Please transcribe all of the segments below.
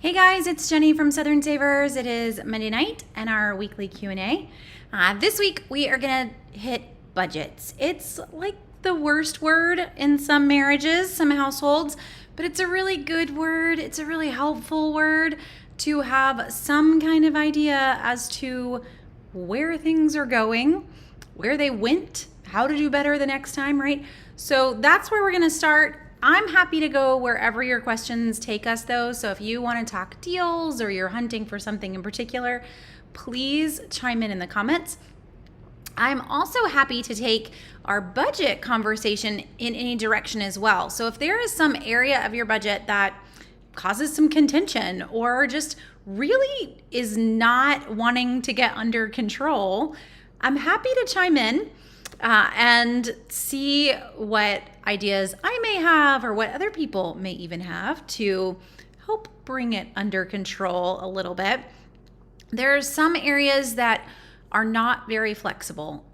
Hey guys, it's Jenny from Southern Savers. It is Monday night and our weekly Q&A. This week we are gonna hit budgets. It's like the worst word in some marriages, some households, but it's a really good word. It's a really helpful word to have some kind of idea as to where things are going, where they went, how to do better the next time, right? So that's where we're gonna start. I'm happy to go wherever your questions take us though. So if you want to talk deals or you're hunting for something in particular, please chime in the comments. I'm also happy to take our budget conversation in any direction as well. So if there is some area of your budget that causes some contention or just really is not wanting to get under control, I'm happy to chime in and see what ideas I may have or what other people may even have to help bring it under control a little bit. There's some areas that are not very flexible.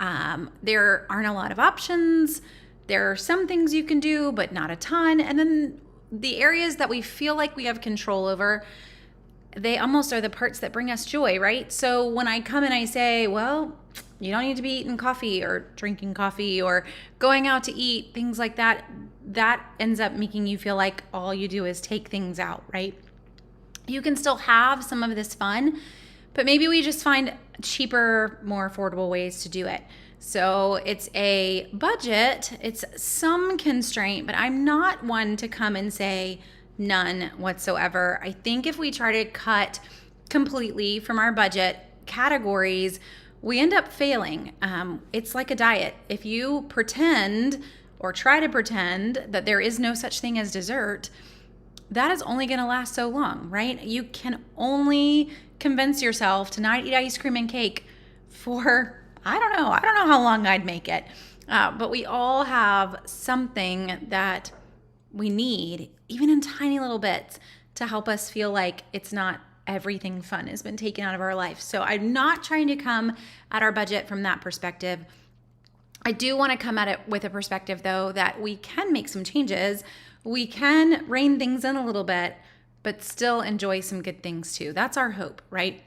There aren't a lot of options. There are some things you can do, but not a ton. And then the areas that we feel like we have control over, they almost are the parts that bring us joy, right? So when I come and I say, well, you don't need to be eating coffee or drinking coffee or going out to eat, things like that, that ends up making you feel like all you do is take things out, right? You can still have some of this fun, but maybe we just find cheaper, more affordable ways to do it. So it's a budget, it's some constraint, but I'm not one to come and say none whatsoever. I think if we try to cut completely from our budget categories, we end up failing. It's like a diet. If you pretend or try to pretend that there is no such thing as dessert, that is only going to last so long, right? You can only convince yourself to not eat ice cream and cake for, I don't know how long I'd make it. But we all have something that we need, even in tiny little bits, to help us feel like it's not everything fun has been taken out of our life. So I'm not trying to come at our budget from that perspective. I do want to come at it with a perspective though that we can make some changes. We can rein things in a little bit, but still enjoy some good things too. That's our hope, right?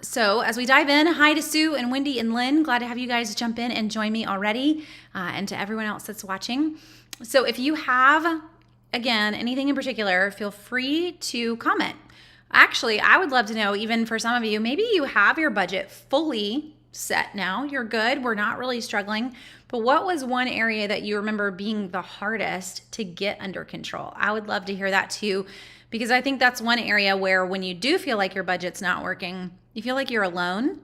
So as we dive in, hi to Sue and Wendy and Lynn. Glad to have you guys jump in and join me already, and to everyone else that's watching. So if you have, again, anything in particular, feel free to comment. Actually, I would love to know, even for some of you, maybe you have your budget fully set now. You're good. We're not really struggling. But what was one area that you remember being the hardest to get under control? I would love to hear that too, because I think that's one area where when you do feel like your budget's not working, you feel like you're alone.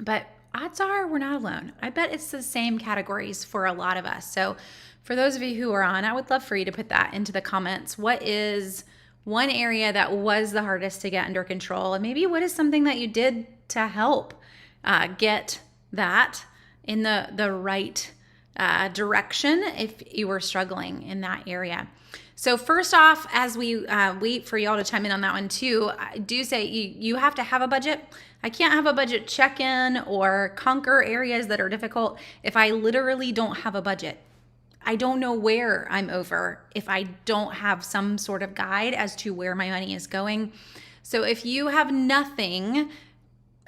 But odds are we're not alone. I bet it's the same categories for a lot of us. So for those of you who are on, I would love for you to put that into the comments. What is one area that was the hardest to get under control? And maybe what is something that you did to help get that in the right direction if you were struggling in that area? So first off, as we wait for y'all to chime in on that one too, I do say you have to have a budget. I can't have a budget check-in or conquer areas that are difficult if I literally don't have a budget. I don't know where I'm over if I don't have some sort of guide as to where my money is going. So if you have nothing,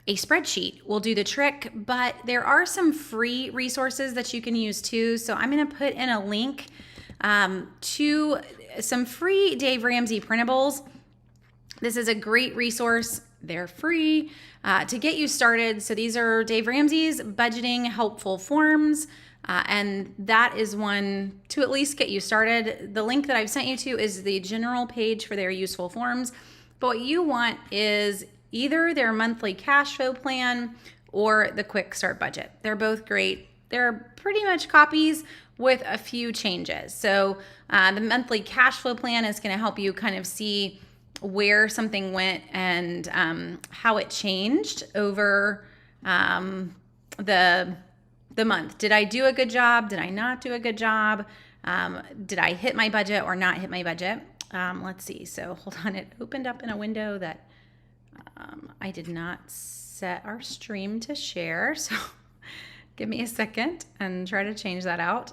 a spreadsheet will do the trick, but there are some free resources that you can use too. So I'm going to put in a link to some free Dave Ramsey printables. This is a great resource. They're free to get you started. So these are Dave Ramsey's budgeting helpful forms. And that is one to at least get you started. The link that I've sent you to is the general page for their useful forms. But what you want is either their monthly cash flow plan or the quick start budget. They're both great. They're pretty much copies with a few changes. So the monthly cash flow plan is going to help you kind of see where something went and how it changed over the month. Did I do a good job? Did I not do a good job? Did I hit my budget or not hit my budget? Let's see. So hold on. It opened up in a window that I did not set our stream to share. So give me a second and try to change that out.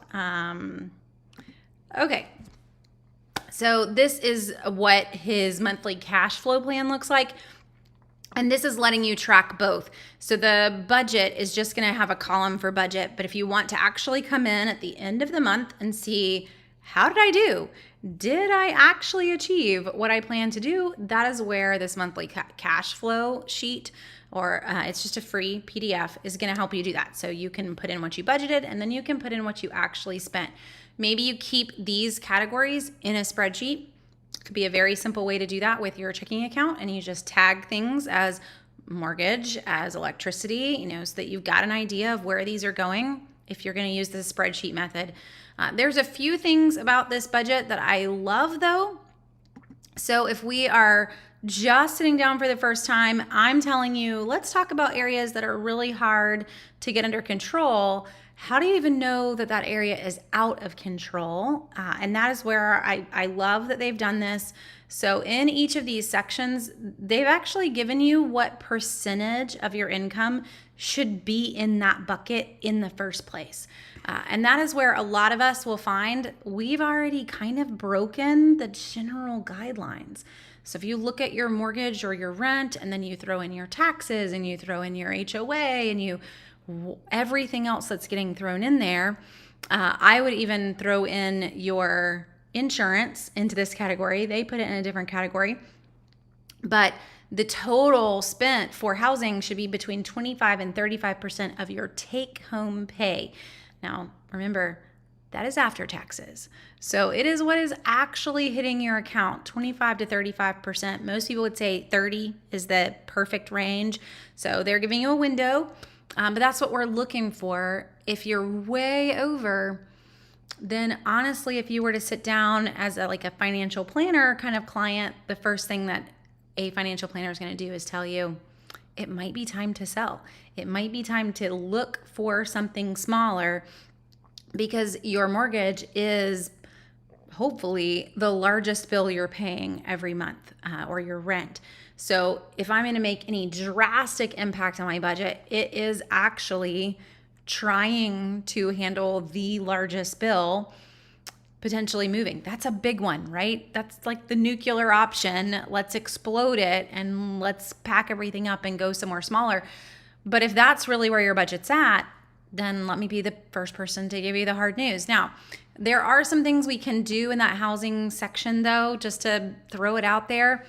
Okay. So this is what his monthly cash flow plan looks like. And this is letting you track both. So the budget is just going to have a column for budget. But if you want to actually come in at the end of the month and see, how did I do? Did I actually achieve what I planned to do? That is where this monthly cash flow sheet, or it's just a free PDF, is going to help you do that. So you can put in what you budgeted, and then you can put in what you actually spent. Maybe you keep these categories in a spreadsheet. Could be a very simple way to do that with your checking account, and you just tag things as mortgage, as electricity, so that you've got an idea of where these are going if you're going to use the spreadsheet method. There's a few things about this budget that I love though. So if we are just sitting down for the first time, I'm telling you, let's talk about areas that are really hard to get under control. How do you even know that that area is out of control? And that is where I love that they've done this. So in each of these sections, they've actually given you what percentage of your income should be in that bucket in the first place. And that is where a lot of us will find we've already kind of broken the general guidelines. So if you look at your mortgage or your rent, and then you throw in your taxes and you throw in your HOA and everything else that's getting thrown in there, I would even throw in your insurance into this category. They put it in a different category. But the total spent for housing should be between 25 and 35% of your take-home pay. Now, remember, that is after taxes. So it is what is actually hitting your account, 25 to 35%. Most people would say 30 is the perfect range. So they're giving you a window, but that's what we're looking for. If you're way over, then honestly, if you were to sit down as a financial planner kind of client, the first thing that a financial planner is going to do is tell you, it might be time to sell. It might be time to look for something smaller, because your mortgage is hopefully the largest bill you're paying every month, or your rent. So if I'm going to make any drastic impact on my budget, it is actually trying to handle the largest bill, potentially moving. That's a big one, right? That's like the nuclear option. Let's explode it and let's pack everything up and go somewhere smaller. But if that's really where your budget's at, then let me be the first person to give you the hard news. Now, there are some things we can do in that housing section though, just to throw it out there.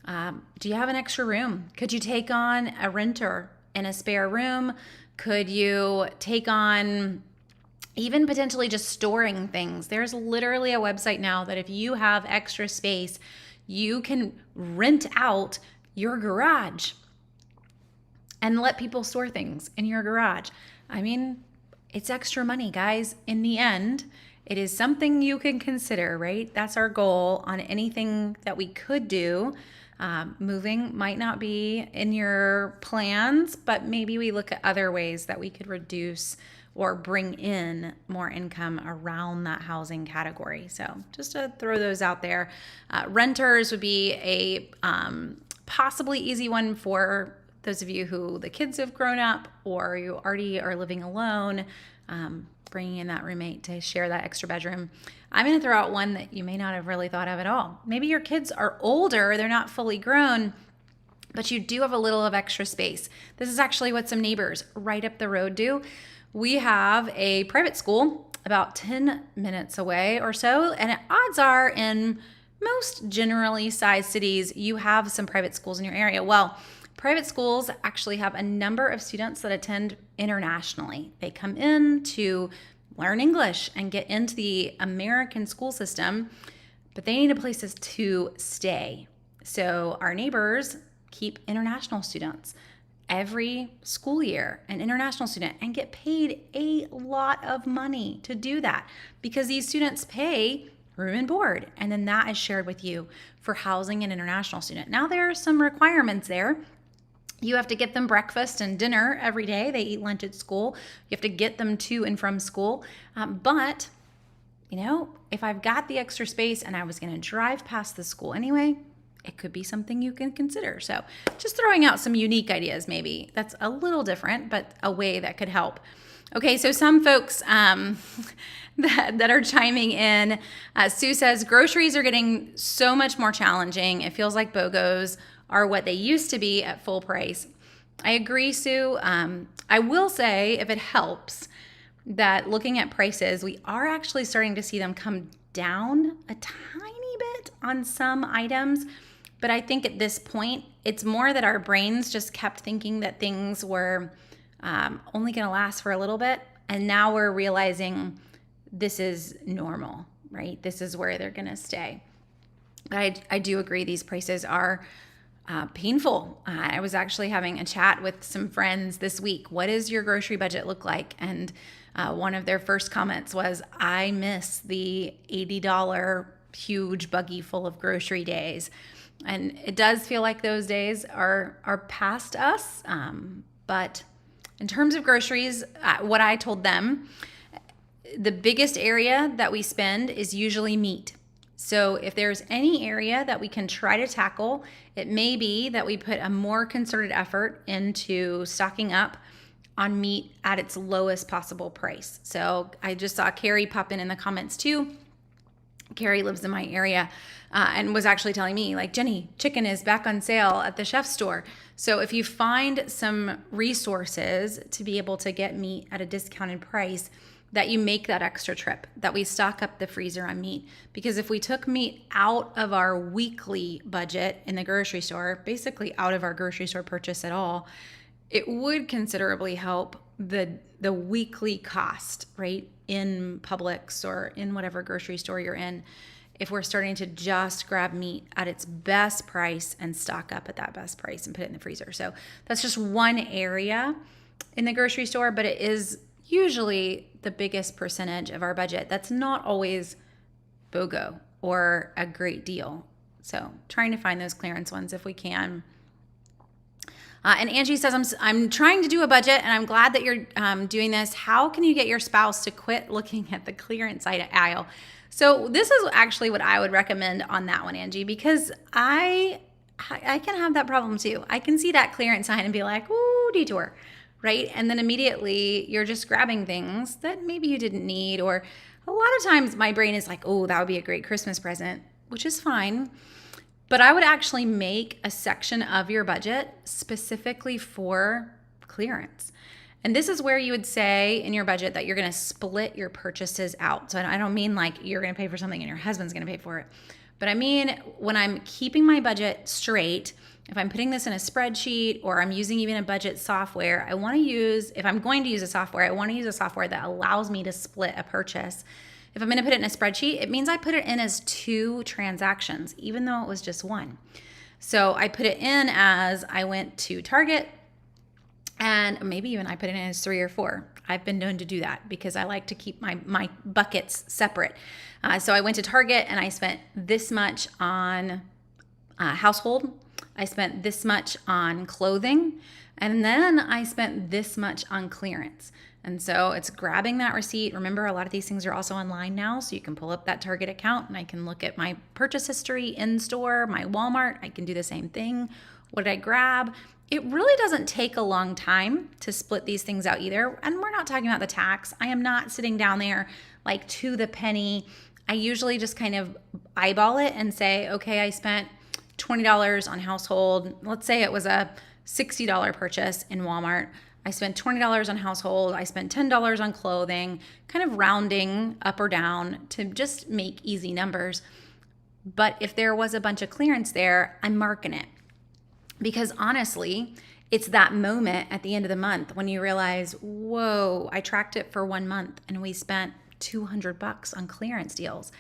Do you have an extra room? Could you take on a renter in a spare room? Could you take on even potentially just storing things? There's literally a website now that if you have extra space, you can rent out your garage and let people store things in your garage. I mean, it's extra money, guys. In the end, it is something you can consider, right? That's our goal on anything that we could do. Moving might not be in your plans, but maybe we look at other ways that we could reduce or bring in more income around that housing category. So just to throw those out there. Renters would be a possibly easy one for those of you who the kids have grown up or you already are living alone, bringing in that roommate to share that extra bedroom. I'm going to throw out one that you may not have really thought of at all. Maybe your kids are older, they're not fully grown, but you do have a little of extra space. This is actually what some neighbors right up the road do. We have a private school about 10 minutes away or so, and odds are in most generally sized cities, you have some private schools in your area. Well, private schools actually have a number of students that attend internationally. They come in to learn English and get into the American school system, but they need a place to stay. So our neighbors keep international students every school year, an international student, and get paid a lot of money to do that because these students pay room and board, and then that is shared with you for housing an international student. Now there are some requirements there. You have to get them breakfast and dinner every day. They eat lunch at school. You have to get them to and from school. But, if I've got the extra space and I was going to drive past the school anyway, it could be something you can consider. So just throwing out some unique ideas maybe. That's a little different, but a way that could help. Okay, so some folks that are chiming in, Sue says, groceries are getting so much more challenging. It feels like BOGOs are what they used to be at full price. I agree, Sue. I will say, if it helps, that looking at prices, we are actually starting to see them come down a tiny bit on some items. But I think at this point, it's more that our brains just kept thinking that things were only going to last for a little bit. And now we're realizing this is normal, right? This is where they're going to stay. But I do agree these prices are painful. I was actually having a chat with some friends this week. What does your grocery budget look like? And one of their first comments was, I miss the $80 huge buggy full of grocery days. And it does feel like those days are past us. But in terms of groceries, what I told them, the biggest area that we spend is usually meat. So if there's any area that we can try to tackle, it may be that we put a more concerted effort into stocking up on meat at its lowest possible price. So I just saw Carrie pop in the comments too. Carrie lives in my area and was actually telling me, like, Jenny, chicken is back on sale at the Chef store. So if you find some resources to be able to get meat at a discounted price, that you make that extra trip, that we stock up the freezer on meat. Because if we took meat out of our weekly budget in the grocery store, basically out of our grocery store purchase at all, it would considerably help the weekly cost, right, in Publix or in whatever grocery store you're in, if we're starting to just grab meat at its best price and stock up at that best price and put it in the freezer. So that's just one area in the grocery store, but it is usually the biggest percentage of our budget. That's not always BOGO or a great deal. So trying to find those clearance ones if we can. And Angie says, I'm trying to do a budget, and I'm glad that you're doing this. How can you get your spouse to quit looking at the clearance aisle? So this is actually what I would recommend on that one, Angie, because I can have that problem too. I can see that clearance sign and be like, ooh, detour, right? And then immediately you're just grabbing things that maybe you didn't need. Or a lot of times my brain is like, oh, that would be a great Christmas present, which is fine. But I would actually make a section of your budget specifically for clearance. And this is where you would say in your budget that you're going to split your purchases out. So I don't mean like you're going to pay for something and your husband's going to pay for it. But I mean, when I'm keeping my budget straight, if I'm putting this in a spreadsheet or I'm using even a budget software, I want to use, if I'm going to use a software, I want to use a software that allows me to split a purchase. If I'm going to put it in a spreadsheet, it means I put it in as 2 transactions, even though it was just 1. So I put it in as I went to Target, and maybe even I put it in as 3 or 4. I've been known to do that because I like to keep my buckets separate. So I went to Target and I spent this much on household. I spent this much on clothing. And then I spent this much on clearance. And so it's grabbing that receipt. Remember, a lot of these things are also online now, so you can pull up that Target account and I can look at my purchase history in store, my Walmart. I can do the same thing. What did I grab? It really doesn't take a long time to split these things out either. And we're not talking about the tax. I am not sitting down there like to the penny. I usually just kind of eyeball it and say, okay, I spent $20 on household. Let's say it was a $60 purchase in Walmart. I spent $20 on household. I spent $10 on clothing, kind of rounding up or down to just make easy numbers. But if there was a bunch of clearance there, I'm marking it. Because honestly, it's that moment at the end of the month when you realize, whoa, I tracked it for 1 month and we spent $200 on clearance deals.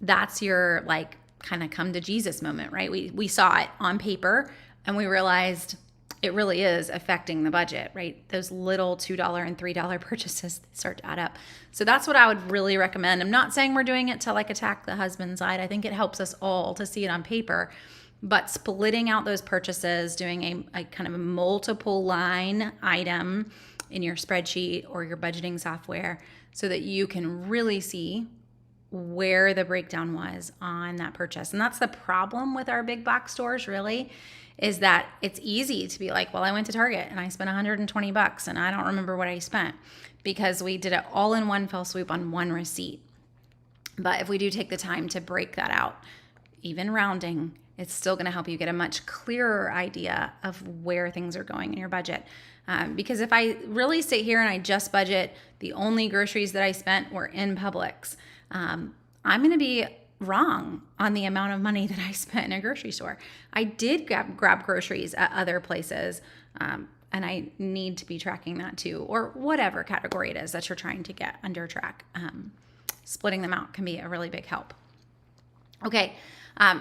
That's your like kind of come to Jesus moment, right? We saw it on paper and we realized it really is affecting the budget, right? Those little $2 and $3 purchases start to add up. So that's what I would really recommend. I'm not saying we're doing it to like attack the husband side. I think it helps us all to see it on paper. But splitting out those purchases, doing a kind of a multiple line item in your spreadsheet or your budgeting software so that you can really see where the breakdown was on that purchase. And that's the problem with our big box stores, really, is that it's easy to be like, well, I went to Target and I spent $120 and I don't remember what I spent, because we did it all in one fell swoop on one receipt. But if we do take the time to break that out, even rounding, it's still going to help you get a much clearer idea of where things are going in your budget. Because if I really sit here and I just budget the only groceries that I spent were in Publix, I'm going to be wrong on the amount of money that I spent in a grocery store. I did grab groceries at other places, and I need to be tracking that too, or whatever category it is that you're trying to get under track. Splitting them out can be a really big help. Okay,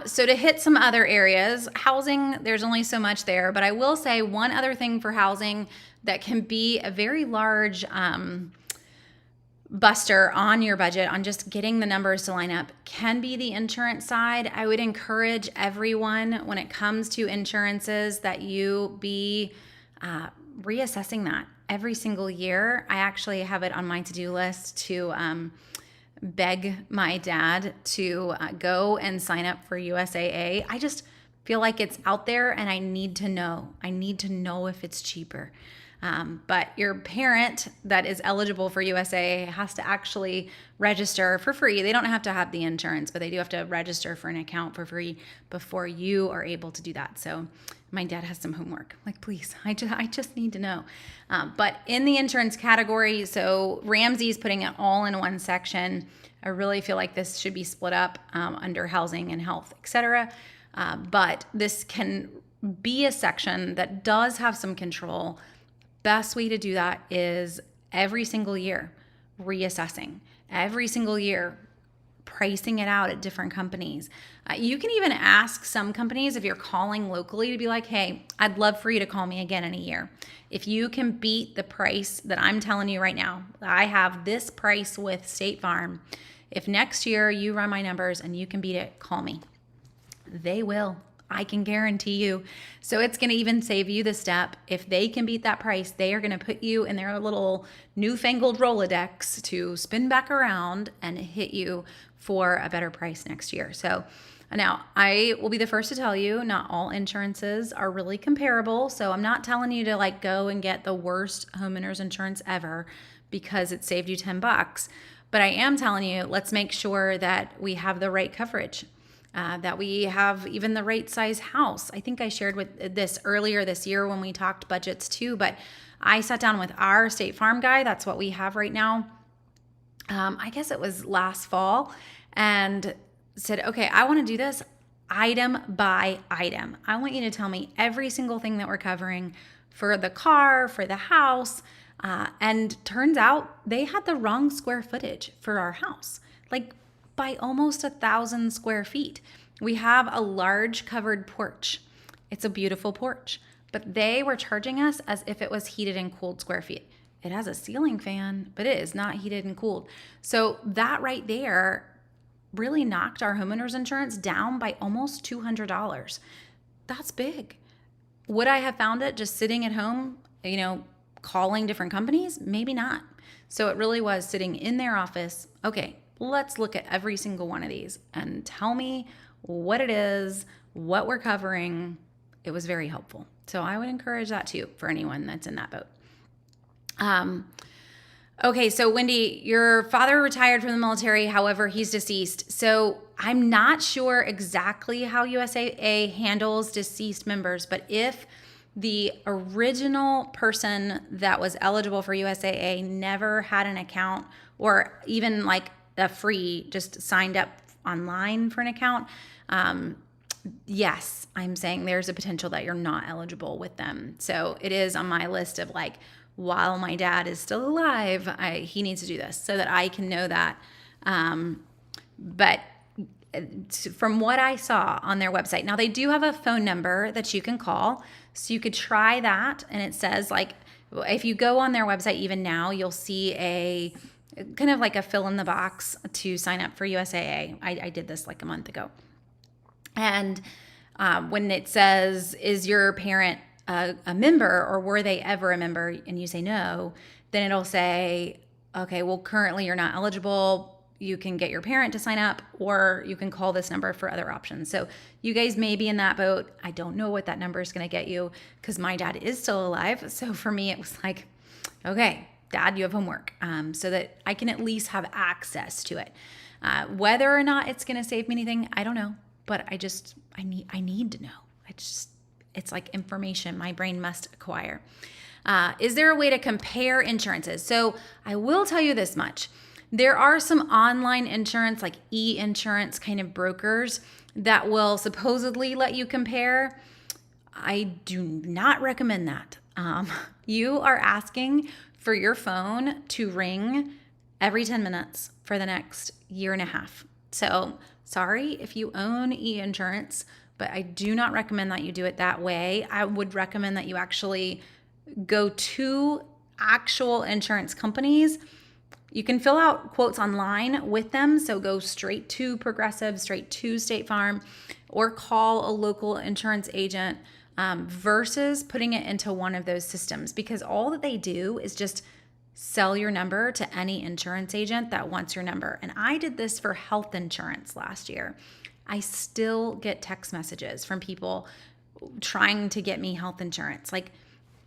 so to hit some other areas, housing, there's only so much there, but I will say one other thing for housing that can be a very large buster on your budget, on just getting the numbers to line up, can be the insurance side. I would encourage everyone, when it comes to insurances, that you be reassessing that every single year. I actually have it on my to-do list to beg my dad to go and sign up for USAA. I just feel like it's out there and I need to know. I need to know if it's cheaper. But your parent that is eligible for USAA has to actually register for free. They don't have to have the insurance, but they do have to register for an account for free before you are able to do that. So my dad has some homework. Like, please, I just need to know. But in the insurance category, so Ramsey's putting it all in one section. I really feel like this should be split up under housing and health, etc. But this can be a section that does have some control. Best way to do that is every single year reassessing, every single year pricing it out at different companies. You can even ask some companies, if you're calling locally, to be like, hey, I'd love for you to call me again in a year. If you can beat the price that I'm telling you right now, I have this price with State Farm. If next year you run my numbers and you can beat it, call me. They will. I can guarantee you. So it's going to even save you the step. If they can beat that price, they are going to put you in their little newfangled Rolodex to spin back around and hit you for a better price next year. So now I will be the first to tell you, not all insurances are really comparable. So I'm not telling you to like go and get the worst homeowners insurance ever because it saved you $10. But I am telling you, let's make sure that we have the right coverage. That we have even the right size house. I think I shared with this earlier this year when we talked budgets too, but I sat down with our State Farm guy. That's what we have right now. I guess it was last fall, and said, okay, I want to do this item by item. I want you to tell me every single thing that we're covering for the car, for the house. And turns out they had the wrong square footage for our house. Like, by almost 1,000 square feet. We have a large covered porch. It's a beautiful porch, but they were charging us as if it was heated and cooled square feet. It has a ceiling fan, but it is not heated and cooled. So that right there really knocked our homeowners insurance down by almost $200. That's big. Would I have found it just sitting at home, calling different companies? Maybe not. So it really was sitting in their office. Okay, let's look at every single one of these and tell me what it is, what we're covering. It was very helpful. So I would encourage that too for anyone that's in that boat. Okay, so Wendy, your father retired from the military. However, he's deceased. So I'm not sure exactly how USAA handles deceased members, but if the original person that was eligible for USAA never had an account, or even like a free, just signed up online for an account, yes, I'm saying there's a potential that you're not eligible with them. So it is on my list of like, while my dad is still alive, he needs to do this so that I can know that. But from what I saw on their website, now they do have a phone number that you can call, so you could try that. And it says like, if you go on their website even now, you'll see a kind of like a fill in the box to sign up for USAA. I did this like a month ago. And when it says, is your parent a member, or were they ever a member, and you say no, then it'll say, okay, well, currently you're not eligible. you can get your parent to sign up, or you can call this number for other options. So you guys may be in that boat. I don't know what that number is going to get you because my dad is still alive. So for me, it was like, okay, Dad, you have homework, so that I can at least have access to it. Whether or not it's going to save me anything, I don't know, but I need to know. It's like information my brain must acquire. Is there a way to compare insurances? So I will tell you this much. There are some online insurance, like e-insurance kind of brokers that will supposedly let you compare. I do not recommend that. You are asking for your phone to ring every 10 minutes for the next year and a half. So sorry if you own e-insurance, but I do not recommend that you do it that way. I would recommend that you actually go to actual insurance companies. You can fill out quotes online with them. So go straight to Progressive, straight to State Farm, or call a local insurance agent versus putting it into one of those systems, because all that they do is just sell your number to any insurance agent that wants your number. And I did this for health insurance last year. I still get text messages from people trying to get me health insurance. Like,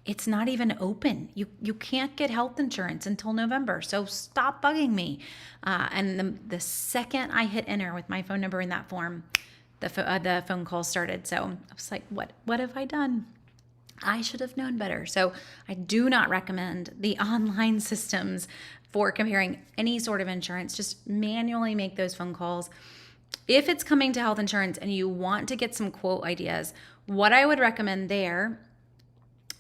it's not even open. You can't get health insurance until November. So stop bugging me. And the second I hit enter with my phone number in that form, the phone call started. So I was like, what have I done? I should have known better. So I do not recommend the online systems for comparing any sort of insurance. Just manually make those phone calls. If it's coming to health insurance and you want to get some quote ideas, what I would recommend there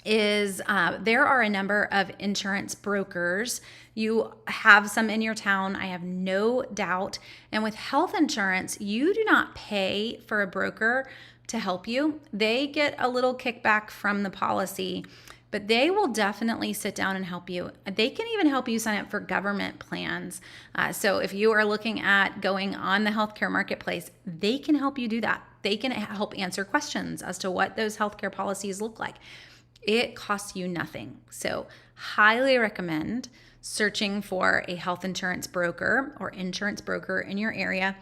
is there are a number of insurance brokers. You have some in your town, I have no doubt. And with health insurance, you do not pay for a broker to help you. They get a little kickback from the policy, but they will definitely sit down and help you. They can even help you sign up for government plans. So if you are looking at going on the healthcare marketplace, they can help you do that. They can help answer questions as to what those healthcare policies look like. It costs you nothing. So highly recommend searching for a health insurance broker or insurance broker in your area.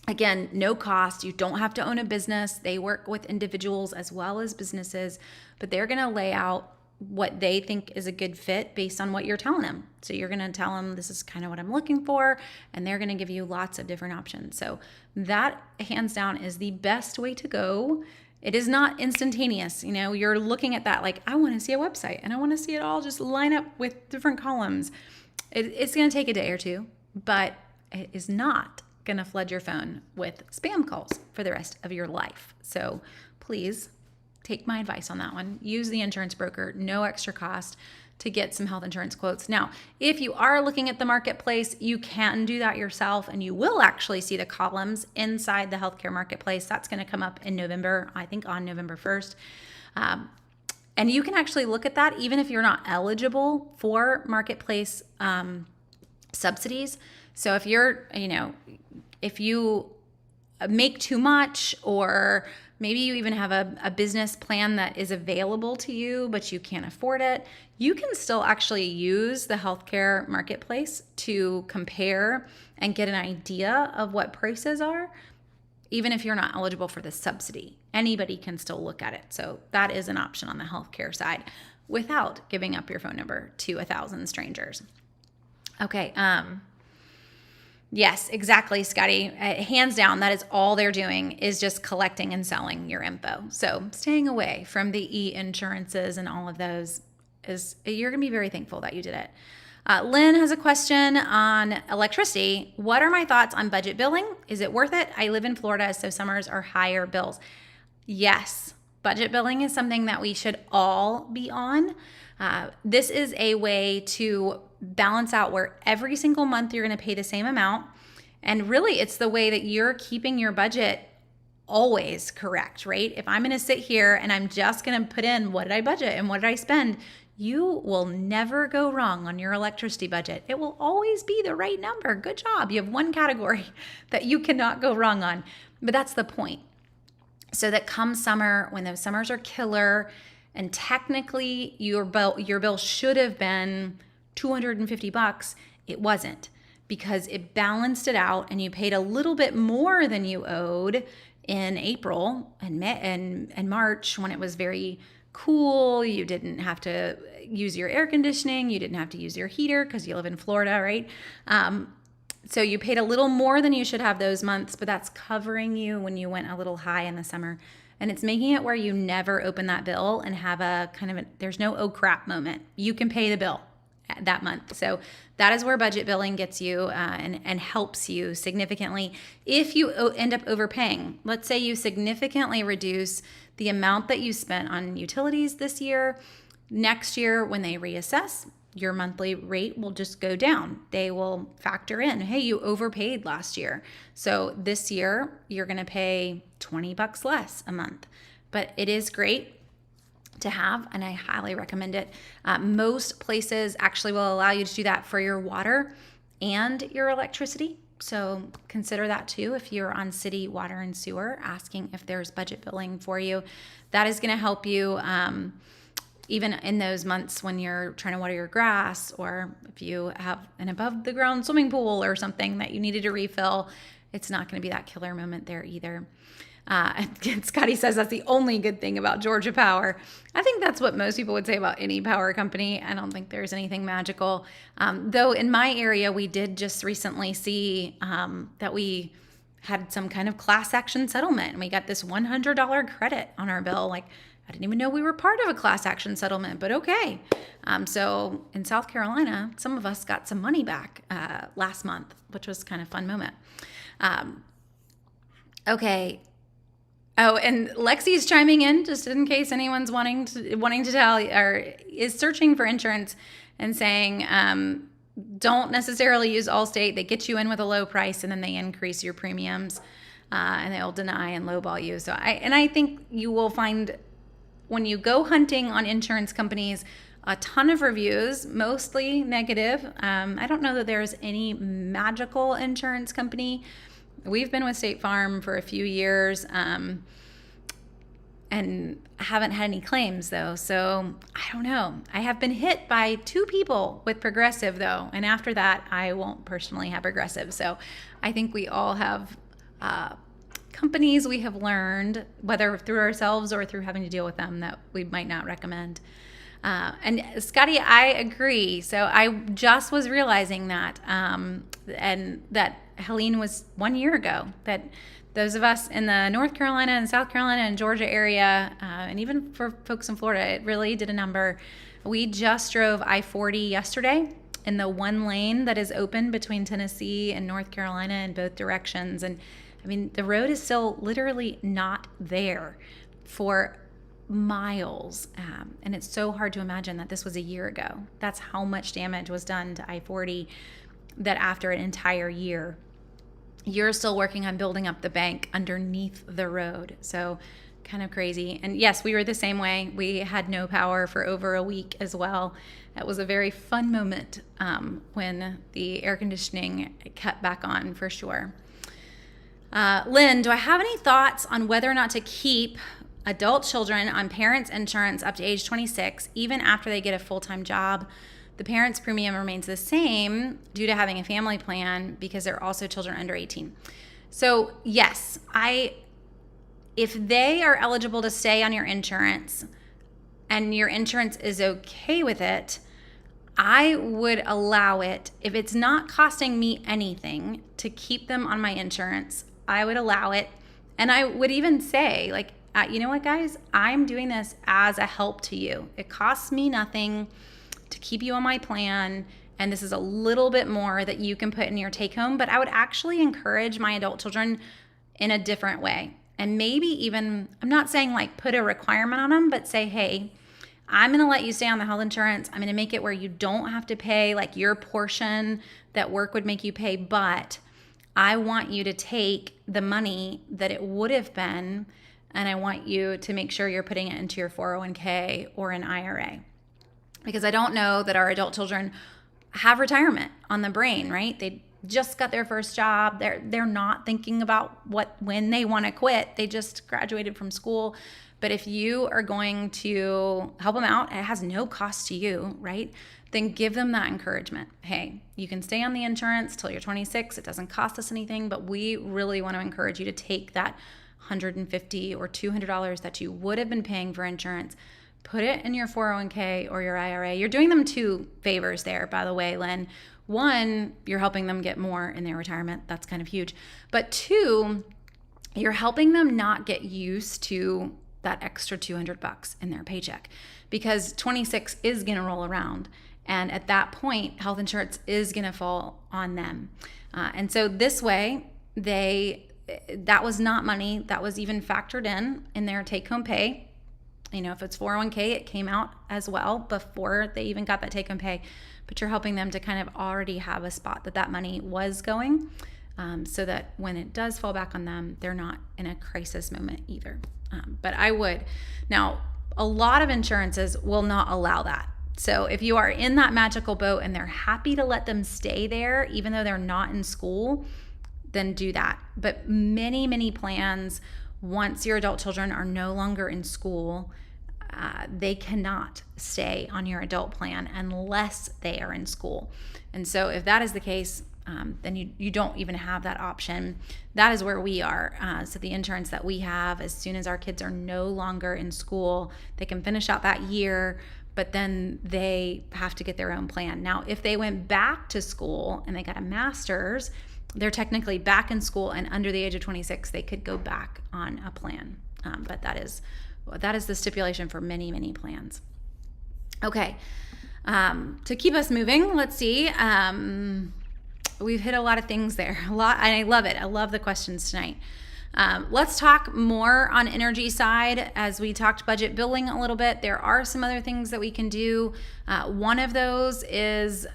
Again, no cost. You don't have to own a business. They work with individuals as well as businesses, but they're going to lay out what they think is a good fit based on what you're telling them. So you're going to tell them, this is kind of what I'm looking for, and they're going to give you lots of different options. So that, hands down, is the best way to go. It is not instantaneous. You're looking at that like, I want to see a website and I want to see it all just line up with different columns. It's going to take a day or two, but it is not going to flood your phone with spam calls for the rest of your life. So please take my advice on that one. Use the insurance broker, no extra cost, to get some health insurance quotes. Now, if you are looking at the marketplace, you can do that yourself, and you will actually see the columns inside the healthcare marketplace. That's going to come up in November, I think on November 1st. And you can actually look at that even if you're not eligible for marketplace subsidies. So if if you make too much, or maybe you even have a business plan that is available to you, but you can't afford it, you can still actually use the healthcare marketplace to compare and get an idea of what prices are, even if you're not eligible for the subsidy. Anybody can still look at it. So that is an option on the healthcare side without giving up your phone number to 1,000 strangers. Okay. Yes, exactly, Scotty. Hands down, that is all they're doing, is just collecting and selling your info. So staying away from the e-insurances and all of those, you're going to be very thankful that you did it. Lynn has a question on electricity. What are my thoughts on budget billing? Is it worth it? I live in Florida, so summers are higher bills. Yes, budget billing is something that we should all be on. This is a way to balance out where every single month you're going to pay the same amount. And really, it's the way that you're keeping your budget always correct, right? If I'm going to sit here and I'm just going to put in what did I budget and what did I spend, you will never go wrong on your electricity budget. It will always be the right number. Good job. You have one category that you cannot go wrong on. But that's the point. So that come summer, when those summers are killer, and technically your bill should have been $250, it wasn't, because it balanced it out and you paid a little bit more than you owed in April and May and March when it was very cool. You didn't have to use your air conditioning. You didn't have to use your heater because you live in Florida, right? So you paid a little more than you should have those months, but that's covering you when you went a little high in the summer. And it's making it where you never open that bill and have a kind of there's no oh crap moment. You can pay the bill that month. So that is where budget billing gets you and helps you significantly. If you end up overpaying, let's say you significantly reduce the amount that you spent on utilities this year, next year when they reassess, your monthly rate will just go down. They will factor in, hey, you overpaid last year. So this year you're going to pay $20 less a month. But it is great to have, and I highly recommend it. Most places actually will allow you to do that for your water and your electricity. So consider that too if you're on city water and sewer, asking if there's budget billing for you. That is going to help you even in those months when you're trying to water your grass, or if you have an above the ground swimming pool or something that you needed to refill, it's not going to be that killer moment there either. And Scotty says that's the only good thing about Georgia Power. I think that's what most people would say about any power company. I don't think there's anything magical. Though in my area, we did just recently see that we had some kind of class action settlement, and we got this $100 credit on our bill. Like, I didn't even know we were part of a class action settlement, but okay. So in South Carolina, some of us got some money back last month, which was kind of a fun moment. Okay. Oh, and Lexi's chiming in just in case anyone's wanting to tell or is searching for insurance and saying, don't necessarily use Allstate. They get you in with a low price and then they increase your premiums and they'll deny and lowball you. So I think you will find when you go hunting on insurance companies, a ton of reviews, mostly negative. I don't know that there's any magical insurance company. We've been with State Farm for a few years and haven't had any claims though. So I don't know. I have been hit by 2 people with Progressive though. And after that, I won't personally have Progressive. So I think we all have companies we have learned, whether through ourselves or through having to deal with them, that we might not recommend. And Scotty, I agree. So I just was realizing that, and that Helene was 1 year ago, that those of us in the North Carolina and South Carolina and Georgia area, and even for folks in Florida, it really did a number. We just drove I-40 yesterday in the one lane that is open between Tennessee and North Carolina in both directions. And I mean, the road is still literally not there for miles. And it's so hard to imagine that this was a year ago. That's how much damage was done to I-40, that after an entire year, you're still working on building up the bank underneath the road. So kind of crazy. And yes, we were the same way. We had no power for over a week as well. It was a very fun moment when the air conditioning cut back on for sure. Lynn, do I have any thoughts on whether or not to keep adult children on parents' insurance up to age 26, even after they get a full-time job? The parents' premium remains the same due to having a family plan because they're also children under 18. So yes, if they are eligible to stay on your insurance and your insurance is okay with it, I would allow it. If it's not costing me anything to keep them on my insurance, I would allow it. And I would even say, like, you know what, guys? I'm doing this as a help to you. It costs me nothing to keep you on my plan, and this is a little bit more that you can put in your take home, but I would actually encourage my adult children in a different way. And maybe even, I'm not saying like put a requirement on them, but say, hey, I'm going to let you stay on the health insurance. I'm going to make it where you don't have to pay like your portion that work would make you pay, but I want you to take the money that it would have been, and I want you to make sure you're putting it into your 401k or an IRA. Because I don't know that our adult children have retirement on the brain, right? They just got their first job. They're not thinking about when they want to quit. They just graduated from school. But if you are going to help them out, it has no cost to you, right? Then give them that encouragement. Hey, you can stay on the insurance till you're 26. It doesn't cost us anything, but we really want to encourage you to take that $150 or $200 that you would have been paying for insurance, put it in your 401k or your IRA. You're doing them two favors there, by the way, Lynn. One, you're helping them get more in their retirement. That's kind of huge. But two, you're helping them not get used to that extra $200 in their paycheck, because 26 is going to roll around. And at that point, health insurance is going to fall on them. And so this way, that was not money that was even factored in their take-home pay. You know, if it's 401k, it came out as well before they even got that take-home pay. But you're helping them to kind of already have a spot that money was going, so that when it does fall back on them, they're not in a crisis moment either. But I would. Now, a lot of insurances will not allow that. So if you are in that magical boat and they're happy to let them stay there, even though they're not in school, then do that. But many, many plans, once your adult children are no longer in school, they cannot stay on your adult plan unless they are in school. And so if that is the case, then you don't even have that option. That is where we are. So the insurance that we have, as soon as our kids are no longer in school, they can finish out that year, but then they have to get their own plan. Now, if they went back to school and they got a master's, they're technically back in school, and under the age of 26, they could go back on a plan. But that is the stipulation for many, many plans. Okay, to keep us moving, let's see. We've hit a lot of things there, and I love it. I love the questions tonight. Let's talk more on energy side. As we talked budget billing a little bit, there are some other things that we can do. One of those is,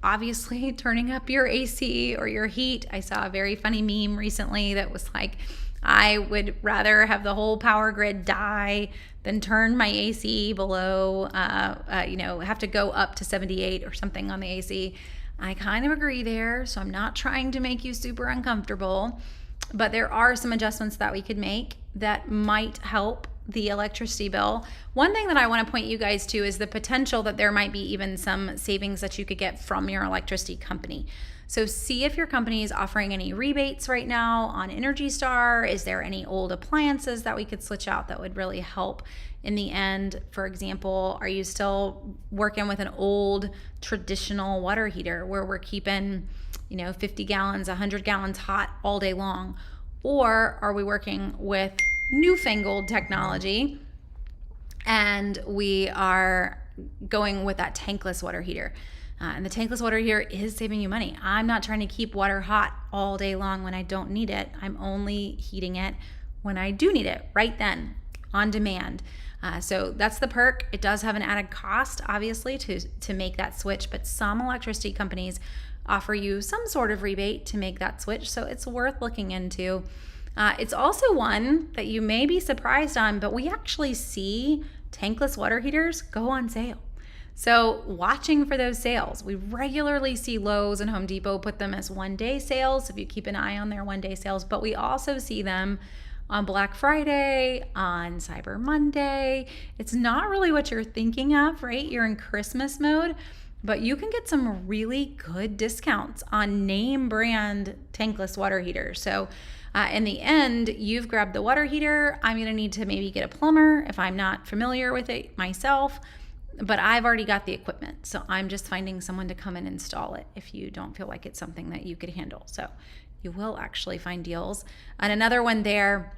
obviously turning up your AC or your heat. I saw a very funny meme recently that was like, I would rather have the whole power grid die than turn my AC below, have to go up to 78 or something on the AC. I kind of agree there, so I'm not trying to make you super uncomfortable. But there are some adjustments that we could make that might help the electricity bill. One thing that I want to point you guys to is the potential that there might be even some savings that you could get from your electricity company. So see if your company is offering any rebates right now on Energy Star. Is there any old appliances that we could switch out that would really help in the end? For example, are you still working with an old traditional water heater where we're keeping 50 gallons, 100 gallons hot all day long? Or are we working with newfangled technology and we are going with that tankless water heater? And the tankless water heater is saving you money. I'm not trying to keep water hot all day long when I don't need it. I'm only heating it when I do need it, right then, on demand. So that's the perk. It does have an added cost, obviously, to make that switch, but some electricity companies offer you some sort of rebate to make that switch, so it's worth looking into. It's also one that you may be surprised on, but we actually see tankless water heaters go on sale. So watching for those sales. We regularly see Lowe's and Home Depot put them as one-day sales, if you keep an eye on their one-day sales, but we also see them on Black Friday, on Cyber Monday. It's not really what you're thinking of, right? You're in Christmas mode, but you can get some really good discounts on name brand tankless water heaters. So in the end, you've grabbed the water heater. I'm going to need to maybe get a plumber if I'm not familiar with it myself, but I've already got the equipment. So I'm just finding someone to come and install it if you don't feel like it's something that you could handle. So you will actually find deals. And another one there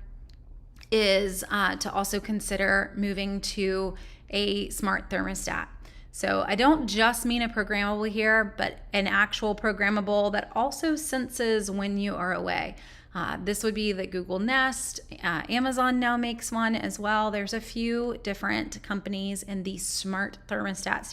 is to also consider moving to a smart thermostat. So I don't just mean a programmable here, but an actual programmable that also senses when you are away. This would be the Google Nest. Amazon now makes one as well. There's a few different companies in the smart thermostat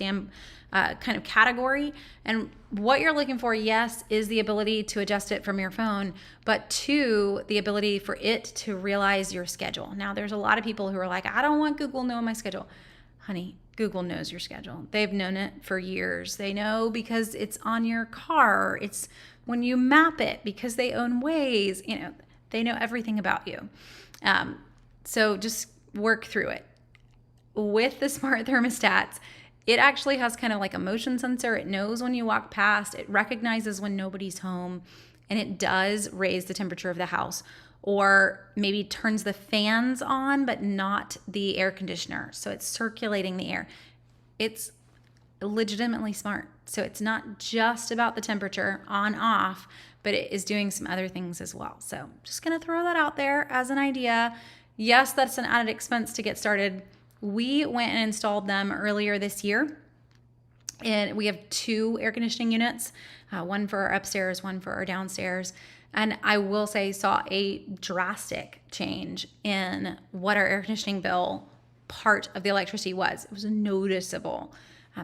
kind of category. And what you're looking for, yes, is the ability to adjust it from your phone, but two, the ability for it to realize your schedule. Now, there's a lot of people who are like, I don't want Google knowing my schedule. Honey, Google knows your schedule. They've known it for years. They know because it's on your car. It's when you map it because they own Waze. They know everything about you. So just work through it. With the smart thermostats, it actually has kind of like a motion sensor. It knows when you walk past, it recognizes when nobody's home, and it does raise the temperature of the house, or maybe turns the fans on, but not the air conditioner. So it's circulating the air. It's legitimately smart. So it's not just about the temperature on off, but it is doing some other things as well. So just going to throw that out there as an idea. Yes, that's an added expense to get started. We went and installed them earlier this year. And we have 2 air conditioning units, one for our upstairs, one for our downstairs. And I will say, saw a drastic change in what our air conditioning bill part of the electricity was. It was noticeable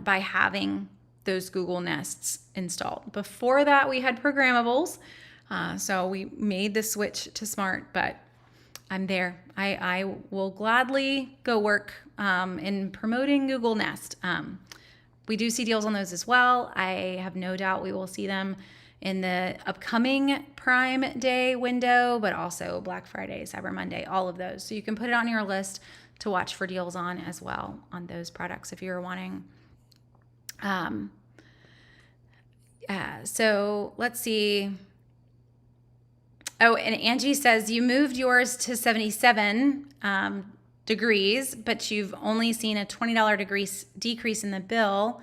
by having those Google Nests installed. Before that, we had programmables. So we made the switch to smart, but I'm there. I will gladly go work in promoting Google Nest. We do see deals on those as well. I have no doubt we will see them in the upcoming Prime Day window, but also Black Friday, Cyber Monday, all of those. So you can put it on your list to watch for deals on as well on those products if you're wanting. So let's see. Oh, and Angie says you moved yours to 77 degrees, but you've only seen a $20 decrease in the bill.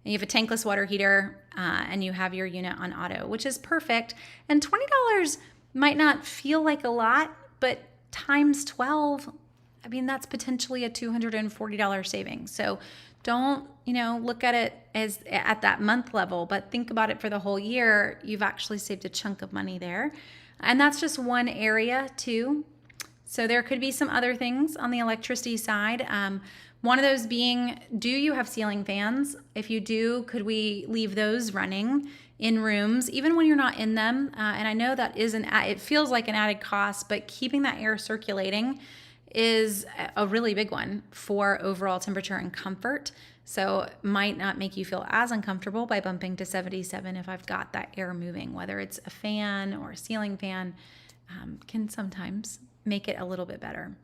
And you have a tankless water heater, and you have your unit on auto, which is perfect. And $20 might not feel like a lot, but times 12, I mean, that's potentially a $240 savings. So don't, look at it as at that month level, but think about it for the whole year. You've actually saved a chunk of money there. And that's just one area too. So there could be some other things on the electricity side. One of those being, do you have ceiling fans? If you do, could we leave those running in rooms, even when you're not in them? And I know that it feels like an added cost, but keeping that air circulating is a really big one for overall temperature and comfort. So it might not make you feel as uncomfortable by bumping to 77 if I've got that air moving, whether it's a fan or a ceiling fan, can sometimes make it a little bit better.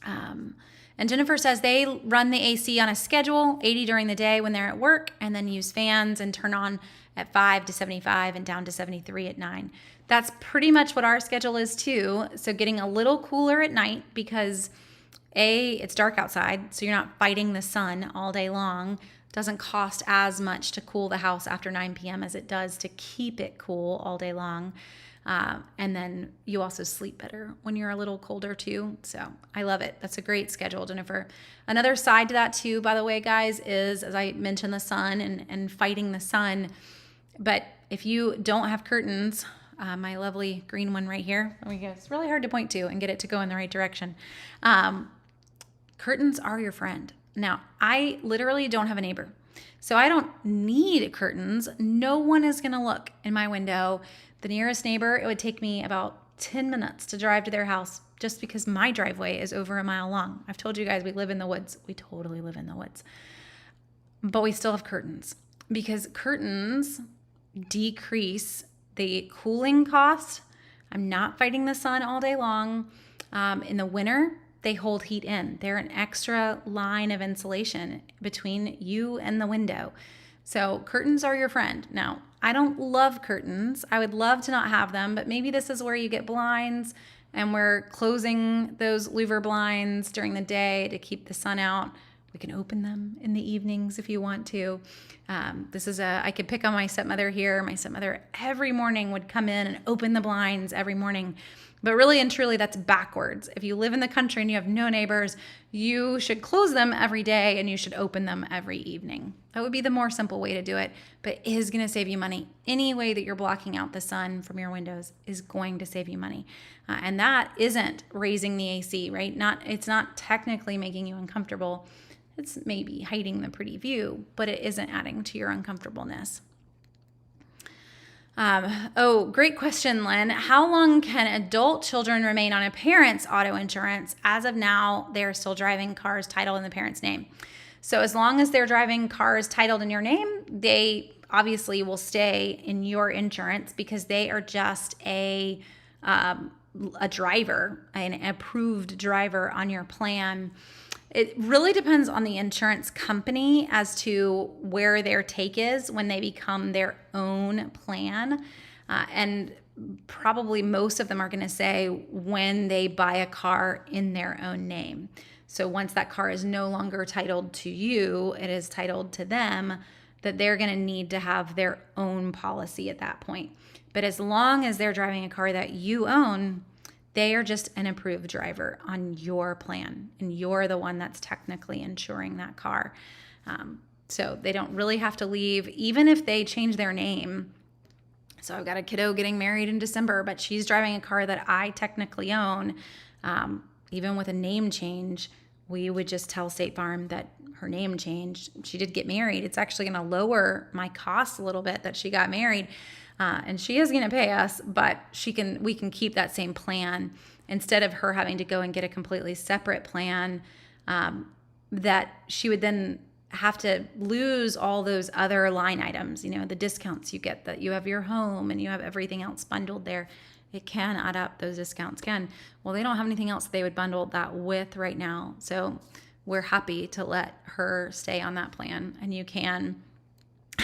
And Jennifer says they run the AC on a schedule, 80 during the day when they're at work, and then use fans and turn on at 5 to 75 and down to 73 at 9. That's pretty much what our schedule is too. So getting a little cooler at night because it's dark outside, so you're not fighting the sun all day long. It doesn't cost as much to cool the house after 9 p.m. as it does to keep it cool all day long. And then you also sleep better when you're a little colder too. So I love it. That's a great schedule, Jennifer. Another side to that too, by the way, guys, is as I mentioned the sun and fighting the sun. But if you don't have curtains, my lovely green one right here, it's really hard to point to and get it to go in the right direction. Curtains are your friend. Now, I literally don't have a neighbor, so I don't need curtains. No one is going to look in my window. The nearest neighbor, it would take me about 10 minutes to drive to their house just because my driveway is over a mile long. I've told you guys we live in the woods. We totally live in the woods. But we still have curtains because curtains decrease the cooling cost. I'm not fighting the sun all day long. In the winter, they hold heat in. They're an extra line of insulation between you and the window. So curtains are your friend. Now, I don't love curtains. I would love to not have them, but maybe this is where you get blinds and we're closing those louver blinds during the day to keep the sun out. We can open them in the evenings if you want to. I could pick on my stepmother here. My stepmother every morning would come in and open the blinds every morning. But really and truly, that's backwards. If you live in the country and you have no neighbors, you should close them every day and you should open them every evening. That would be the more simple way to do it, but it is going to save you money. Any way that you're blocking out the sun from your windows is going to save you money. And that isn't raising the AC, right? It's not technically making you uncomfortable. It's maybe hiding the pretty view, but it isn't adding to your uncomfortableness. Great question, Lynn. How long can adult children remain on a parent's auto insurance? As of now, they're still driving cars titled in the parent's name. So as long as they're driving cars titled in your name, they obviously will stay in your insurance because they are just a a driver, an approved driver on your plan. It really depends on the insurance company as to where their take is when they become their own plan. And probably most of them are going to say when they buy a car in their own name. So once that car is no longer titled to you, it is titled to them, that they're going to need to have their own policy at that point. But as long as they're driving a car that you own, they are just an approved driver on your plan, and you're the one that's technically insuring that car. So they don't really have to leave, even if they change their name. So I've got a kiddo getting married in December, but she's driving a car that I technically own. Even with a name change, we would just tell State Farm that her name changed. She did get married. It's actually going to lower my costs a little bit that she got married. And she is going to pay us, but we can keep that same plan instead of her having to go and get a completely separate plan that she would then have to lose all those other line items, the discounts you get, that you have your home and you have everything else bundled there. It can add up, those discounts can. Well, they don't have anything else they would bundle that with right now. So we're happy to let her stay on that plan, and you can.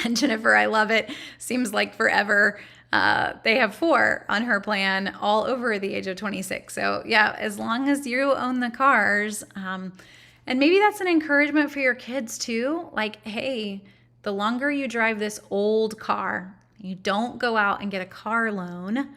And Jennifer, I love it. Seems like forever. They have 4 on her plan, all over the age of 26. So yeah, as long as you own the cars, and maybe that's an encouragement for your kids too. Like, hey, the longer you drive this old car, you don't go out and get a car loan.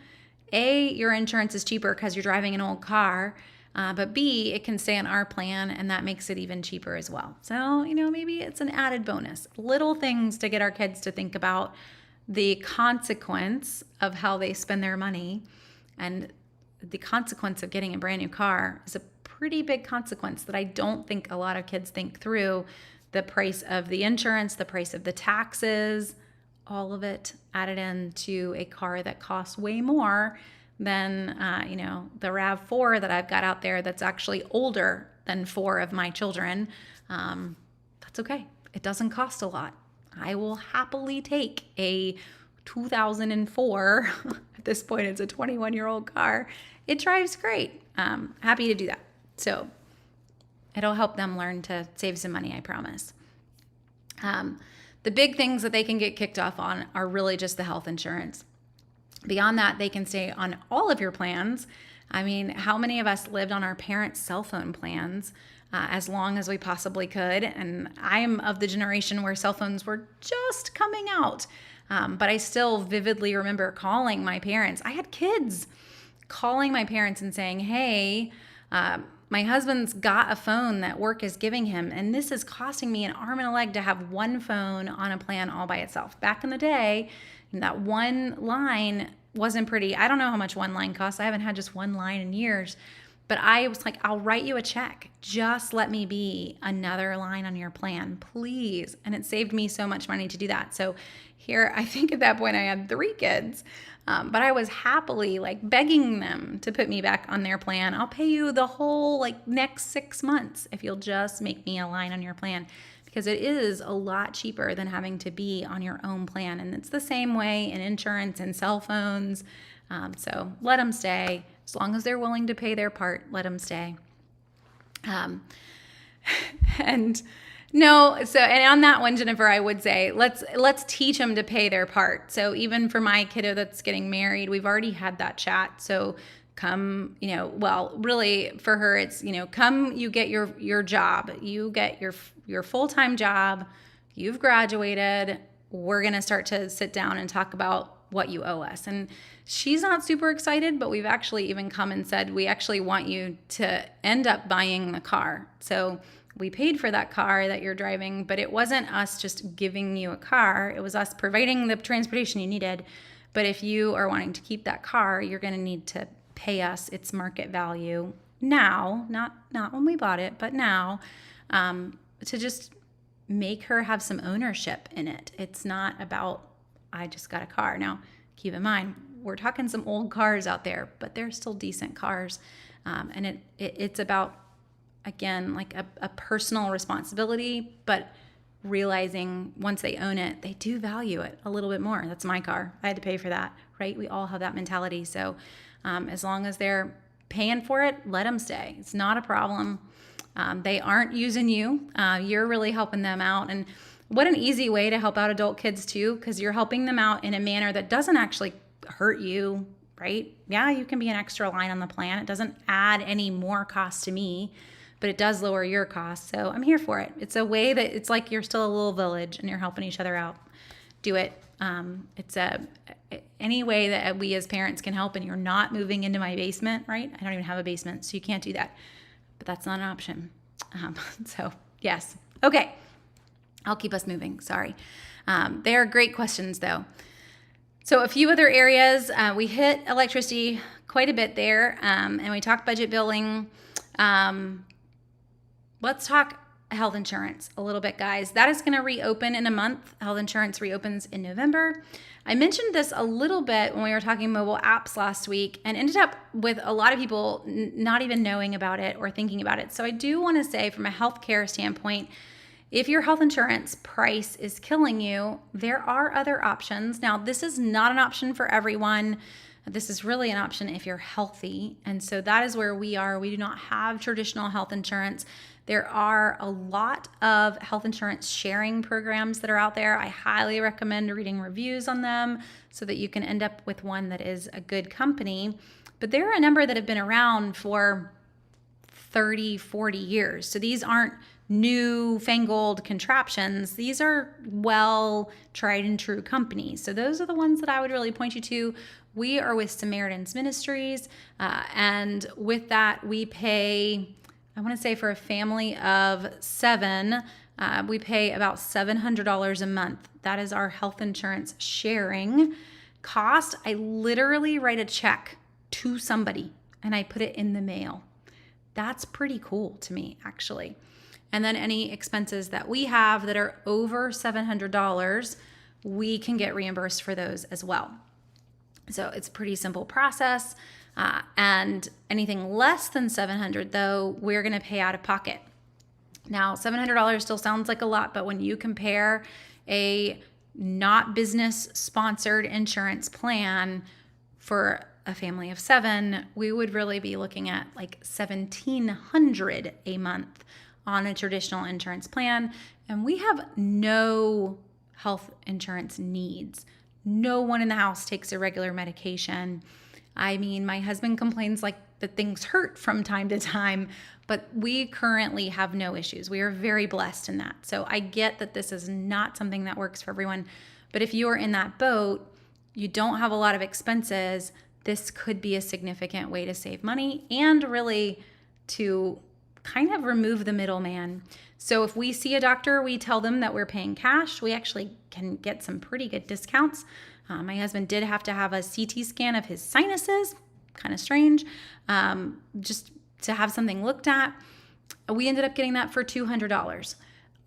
A, your insurance is cheaper because you're driving an old car. But B, it can stay on our plan, and that makes it even cheaper as well. So, maybe it's an added bonus. Little things to get our kids to think about the consequence of how they spend their money. And the consequence of getting a brand new car is a pretty big consequence that I don't think a lot of kids think through. The price of the insurance, the price of the taxes, all of it added into a car that costs way more than, the RAV4 that I've got out there that's actually older than 4 of my children. That's okay. It doesn't cost a lot. I will happily take a 2004, at this point it's a 21-year-old car. It drives great. Happy to do that. So it'll help them learn to save some money, I promise. The big things that they can get kicked off on are really just the health insurance. Beyond that, they can stay on all of your plans. I mean, how many of us lived on our parents' cell phone plans as long as we possibly could? And I'm of the generation where cell phones were just coming out. But I still vividly remember calling my parents. I had kids calling my parents and saying, hey, my husband's got a phone that work is giving him, and this is costing me an arm and a leg to have one phone on a plan all by itself. Back in the day, that one line wasn't pretty. I don't know how much one line costs. I haven't had just one line in years. But I was like, I'll write you a check. Just let me be another line on your plan, please. And it saved me so much money to do that. So here, I think at that point I had 3 kids. But I was happily begging them to put me back on their plan. I'll pay you the whole next 6 months if you'll just make me a line on your plan. Because it is a lot cheaper than having to be on your own plan. And it's the same way in insurance and cell phones. So let them stay. As long as they're willing to pay their part, let them stay. And on that one, Jennifer, I would say, let's teach them to pay their part. So even for my kiddo that's getting married, we've already had that chat. So come, really for her, it's, come, you get your job, you get your full-time job, you've graduated, we're going to start to sit down and talk about what you owe us. And she's not super excited, but we've actually even come and said, we actually want you to end up buying the car. So we paid for that car that you're driving, but it wasn't us just giving you a car. It was us providing the transportation you needed. But if you are wanting to keep that car, you're going to need to pay us its market value now, not when we bought it, but now, to just make her have some ownership in it. It's not about, I just got a car. Now, keep in mind, we're talking some old cars out there, but they're still decent cars. And it's about, again, a personal responsibility, but realizing once they own it, they do value it a little bit more. That's my car. I had to pay for that, right? We all have that mentality. So As long as they're paying for it, let them stay. It's not a problem. They aren't using you. You're really helping them out. And what an easy way to help out adult kids too, because you're helping them out in a manner that doesn't actually hurt you, right? Yeah, you can be an extra line on the plan. It doesn't add any more cost to me, but it does lower your costs. So I'm here for it. It's a way that it's like you're still a little village and you're helping each other out. Do it. It's any way that we as parents can help, and you're not moving into my basement, right? I don't even have a basement, so you can't do that. But that's not an option. So yes. Okay. I'll keep us moving. Sorry. They are great questions though. So a few other areas, we hit electricity quite a bit there, and we talked budget billing. Let's talk health insurance a little bit, guys. That is going to reopen in a month. Health insurance reopens in November. I mentioned this a little bit when we were talking mobile apps last week, and ended up with a lot of people not even knowing about it or thinking about it. So I do want to say, from a healthcare standpoint, if your health insurance price is killing you, there are other options. Now, this is not an option for everyone. This is really an option if you're healthy. And so that is where we are. We do not have traditional health insurance. There are a lot of health insurance sharing programs that are out there. I highly recommend reading reviews on them so that you can end up with one that is a good company. But there are a number that have been around for 30, 40 years. So these aren't new-fangled contraptions. These are well tried and true companies. So those are the ones that I would really point you to. We are with Samaritan's Ministries, and with that we pay, I want to say for a family of 7, we pay about $700 a month. That is our health insurance sharing cost. I literally write a check to somebody and I put it in the mail. That's pretty cool to me, actually. And then any expenses that we have that are over $700, we can get reimbursed for those as well. So it's a pretty simple process. And anything less than $700, though, we're going to pay out of pocket. Now, $700 still sounds like a lot, but when you compare a not business sponsored insurance plan for a family of 7, we would really be looking at like $1,700 a month on a traditional insurance plan. And we have no health insurance needs. No one in the house takes a regular medication. I mean, my husband complains like that things hurt from time to time, but we currently have no issues. We are very blessed in that. So I get that this is not something that works for everyone, but if you are in that boat, you don't have a lot of expenses, this could be a significant way to save money and really to kind of remove the middleman. So if we see a doctor, we tell them that we're paying cash. We actually can get some pretty good discounts. My husband did have to have a CT scan of his sinuses, kind of strange, just to have something looked at. We ended up getting that for $200.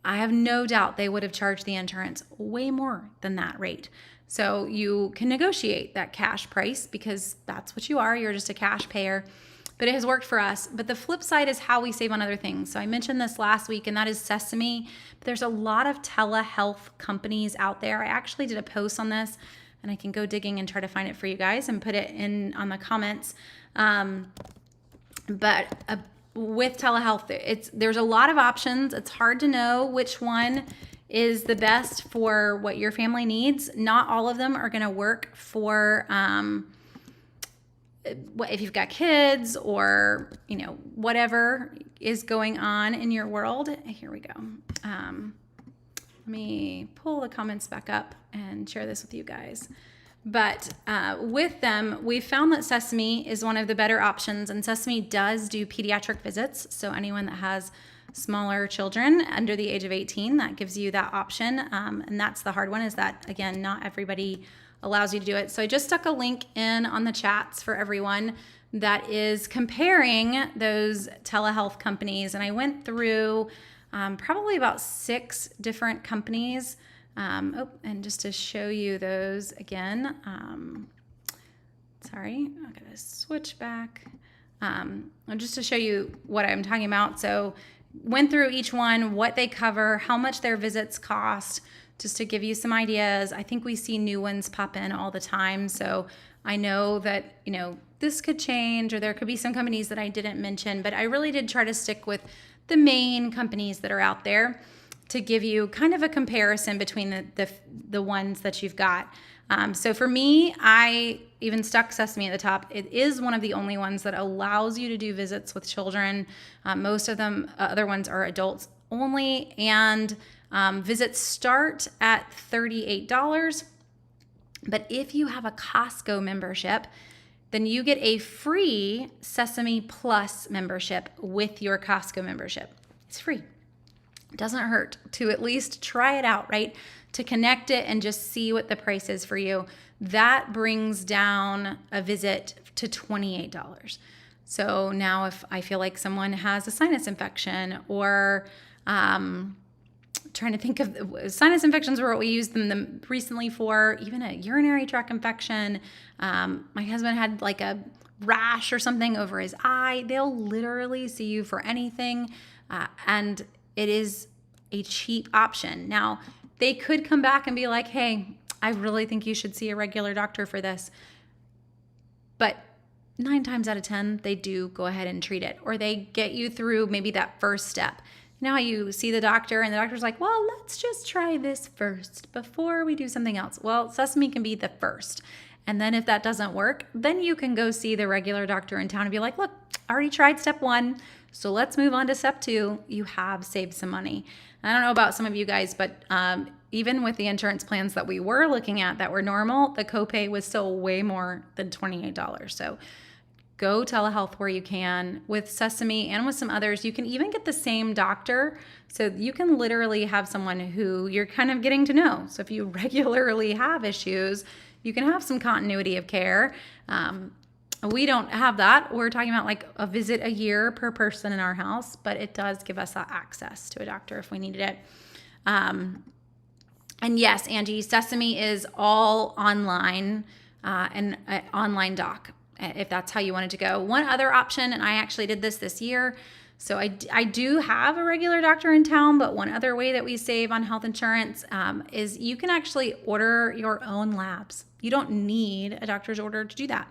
I have no doubt they would have charged the insurance way more than that rate. So you can negotiate that cash price because that's what you are. You're just a cash payer. But it has worked for us. But the flip side is how we save on other things. So I mentioned this last week, and that is Sesame. But there's a lot of telehealth companies out there. I actually did a post on this, and I can go digging and try to find it for you guys and put it in on the comments. But with telehealth, there's a lot of options. It's hard to know which one is the best for what your family needs. Not all of them are going to work for if you've got kids or, whatever is going on in your world. Here we go. Let me pull the comments back up and share this with you guys. But with them, we found that Sesame is one of the better options, and Sesame does do pediatric visits. So anyone that has smaller children under the age of 18, that gives you that option. And that's the hard one, is that, again, not everybody allows you to do it. So I just stuck a link in on the chats for everyone that is comparing those telehealth companies. And I went through probably about 6 different companies. And just to show you those again, sorry, I'm gonna switch back. Just to show you what I'm talking about. So went through each one, what they cover, how much their visits cost, just to give you some ideas. I think we see new ones pop in all the time. So I know that, this could change, or there could be some companies that I didn't mention, but I really did try to stick with the main companies that are out there to give you kind of a comparison between the ones that you've got. So for me, I even stuck Sesame at the top. It is one of the only ones that allows you to do visits with children. Most of them, other ones are adults only, and visits start at $38. But if you have a Costco membership, then you get a free Sesame Plus membership with your Costco membership. It's free. It doesn't hurt to at least try it out, right? To connect it and just see what the price is for you. That brings down a visit to $28. So now if I feel like someone has a sinus infection, or trying to think of, sinus infections were what we used them recently for, even a urinary tract infection. My husband had like a rash or something over his eye. They'll literally see you for anything. And it is a cheap option. Now, they could come back and be like, hey, I really think you should see a regular doctor for this. But 9 times out of 10, they do go ahead and treat it, or they get you through maybe that first step. Now you see the doctor and the doctor's like, well, let's just try this first before we do something else. Well, Sesame can be the first. And then if that doesn't work, then you can go see the regular doctor in town and be like, look, I already tried step 1, so let's move on to step 2. You have saved some money. I don't know about some of you guys, but even with the insurance plans that we were looking at that were normal, the copay was still way more than $28. So go telehealth where you can. With Sesame and with some others, you can even get the same doctor. So you can literally have someone who you're kind of getting to know. So if you regularly have issues, you can have some continuity of care. We don't have that. We're talking about like a visit a year per person in our house, but it does give us that access to a doctor if we needed it. And yes, Angie, Sesame is all online and online doc, if that's how you wanted to go. One other option, and I actually did this year, so I do have a regular doctor in town, but one other way that we save on health insurance is you can actually order your own labs. You don't need a doctor's order to do that.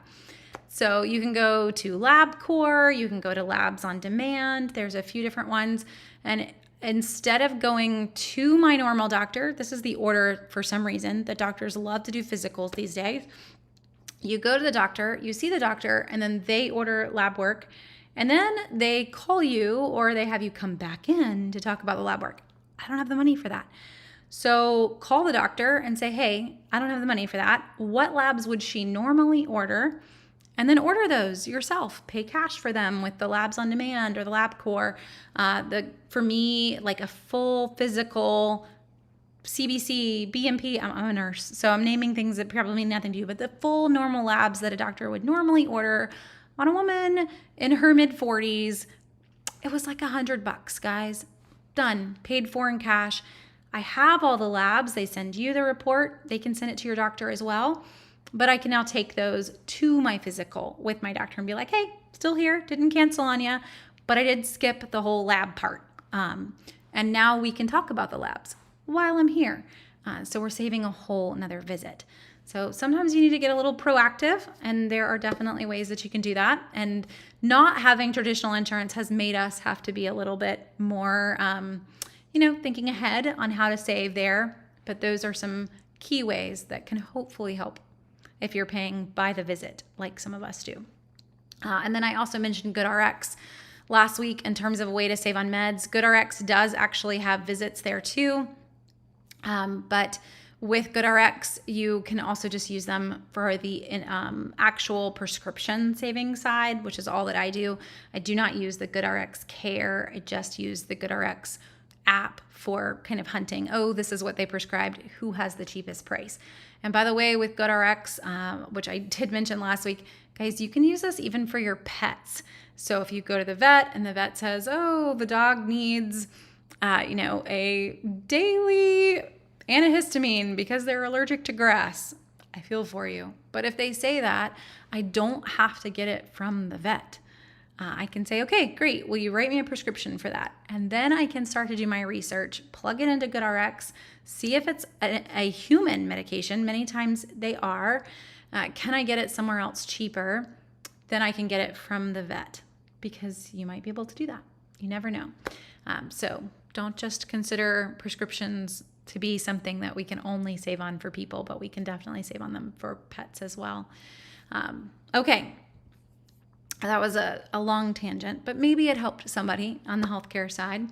So you can go to LabCorp, you can go to Labs on Demand. There's a few different ones. And instead of going to my normal doctor, this is the order for some reason. The doctors love to do physicals these days. You go to the doctor, you see the doctor, and then they order lab work. And then they call you, or they have you come back in to talk about the lab work. I don't have the money for that. So call the doctor and say, hey, I don't have the money for that. What labs would she normally order? And then order those yourself. Pay cash for them with the Labs on Demand or the LabCorp. For me, like a full physical CBC, BMP, I'm a nurse, so I'm naming things that probably mean nothing to you, but the full normal labs that a doctor would normally order on a woman in her mid-40s, it was like $100, guys. Done. Paid for in cash. I have all the labs. They send you the report. They can send it to your doctor as well. But I can now take those to my physical with my doctor and be like, hey, still here, didn't cancel on you, but I did skip the whole lab part. And now we can talk about the labs while I'm here. So we're saving a whole another visit. So sometimes you need to get a little proactive, and there are definitely ways that you can do that. And not having traditional insurance has made us have to be a little bit more, thinking ahead on how to save there. But those are some key ways that can hopefully help if you're paying by the visit, like some of us do. And then I also mentioned GoodRx last week in terms of a way to save on meds. GoodRx does actually have visits there too. But with GoodRx, you can also just use them for the actual prescription saving side, which is all that I do. I do not use the GoodRx Care. I just use the GoodRx app for kind of hunting. Oh, this is what they prescribed. Who has the cheapest price? And by the way, with GoodRx, which I did mention last week, guys, you can use this even for your pets. So if you go to the vet and the vet says, oh, the dog needs, a daily antihistamine because they're allergic to grass, I feel for you. But if they say that, I don't have to get it from the vet. I can say, okay, great. Will you write me a prescription for that? And then I can start to do my research, plug it into GoodRx, see if it's a human medication. Many times they are. Can I get it somewhere else cheaper? Then I can get it from the vet, because you might be able to do that. You never know. So don't just consider prescriptions to be something that we can only save on for people, but we can definitely save on them for pets as well. Okay. That was a long tangent, but maybe it helped somebody on the healthcare side.